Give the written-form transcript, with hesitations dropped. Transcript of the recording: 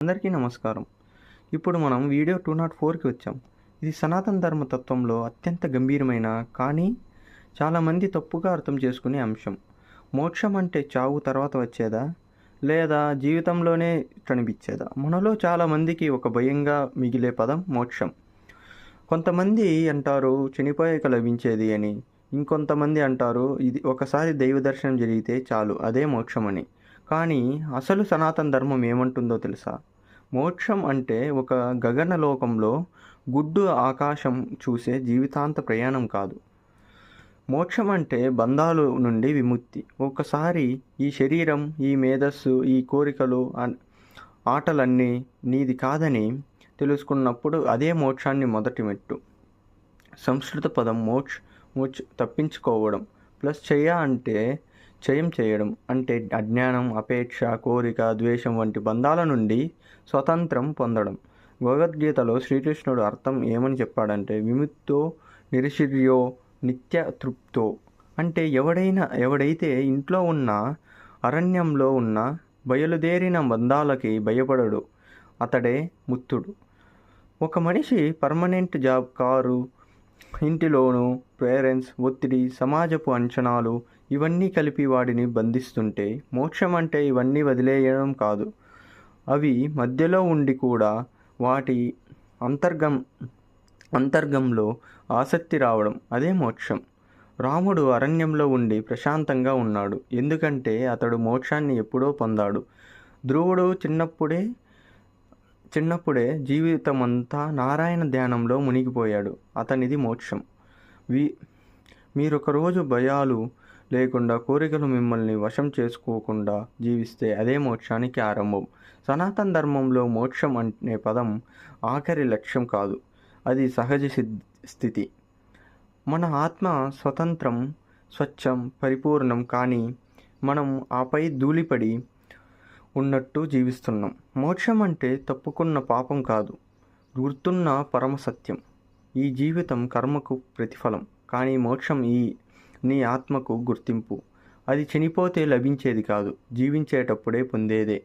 అందరికీ నమస్కారం. ఇప్పుడు మనం వీడియో 204కి వచ్చాం. ఇది సనాతన ధర్మ తత్వంలో అత్యంత గంభీరమైన కానీ చాలామంది తప్పుగా అర్థం చేసుకునే అంశం. మోక్షం అంటే చావు తర్వాత వచ్చేదా? లేదా జీవితంలోనే కనిపించేదా? మనలో చాలామందికి ఒక భయంగా మిగిలే పదం మోక్షం. కొంతమంది అంటారు చనిపోయాక లభించేది అని. ఇంకొంతమంది అంటారు ఇది ఒకసారి దైవ దర్శనం జరిగితే చాలు అదే మోక్షం అని. కానీ అసలు సనాతన ధర్మం ఏమంటుందో తెలుసా? మోక్షం అంటే ఒక గగనలోకంలో గుడ్డు ఆకాశం చూసే జీవితాంత ప్రయాణం కాదు. మోక్షం అంటే బంధాలు నుండి విముక్తి. ఒకసారి ఈ శరీరం, ఈ మేధస్సు, ఈ కోరికలు, ఆటలన్నీ నీది కాదని తెలుసుకున్నప్పుడు అదే మోక్షాన్ని మొదటి మెట్టు. సంస్కృత పదం మోచ్ తప్పించుకోవడం ప్లస్ అంటే చయం చేయడం అంటే అజ్ఞానం, అపేక్ష, కోరిక, ద్వేషం వంటి బంధాల నుండి స్వతంత్రం పొందడం. భగవద్గీతలో శ్రీకృష్ణుడు అర్థం ఏమని చెప్పాడంటే విముక్తో నిరశిర్యో నిత్య తృప్తో. అంటే ఎవడైతే ఇంట్లో ఉన్న అరణ్యంలో ఉన్న బయలుదేరిన బంధాలకి భయపడడు అతడే ముక్తుడు. ఒక మనిషి పర్మనెంట్ జాబ్, కారు, ఇంటిలోను, పేరెంట్స్, ఒత్తిడి, సమాజపు అంచనాలు ఇవన్నీ కలిపి వాడిని బంధిస్తుంటే మోక్షం అంటే ఇవన్నీ వదిలేయడం కాదు. అవి మధ్యలో ఉండి కూడా వాటి అంతర్గంలో ఆసక్తి రావడం అదే మోక్షం. రాముడు అరణ్యంలో ఉండి ప్రశాంతంగా ఉన్నాడు ఎందుకంటే అతడు మోక్షాన్ని ఎప్పుడో పొందాడు. ధ్రువుడు చిన్నప్పుడే జీవితమంతా నారాయణ ధ్యానంలో మునిగిపోయాడు. అతనిది మోక్షం. మీరొక రోజు భయాలు లేకుండా కోరికలు మిమ్మల్ని వశం చేసుకోకుండా జీవిస్తే అదే మోక్షానికి ఆరంభం. సనాతన ధర్మంలో మోక్షం అనే పదం ఆఖరి లక్ష్యం కాదు, అది సహజ స్థితి. మన ఆత్మ స్వతంత్రం, స్వచ్ఛం, పరిపూర్ణం. కానీ మనం ఆపై ధూళిపడి ఉన్నట్టు జీవిస్తున్నాం. మోక్షం అంటే తప్పుకున్న పాపం కాదు, గుర్తున్న పరమసత్యం. ఈ జీవితం కర్మకు ప్రతిఫలం, కానీ మోక్షం నీ ఆత్మకు గుర్తింపు. అది చనిపోతే లభించేది కాదు, జీవించేటప్పుడే పొందేదే.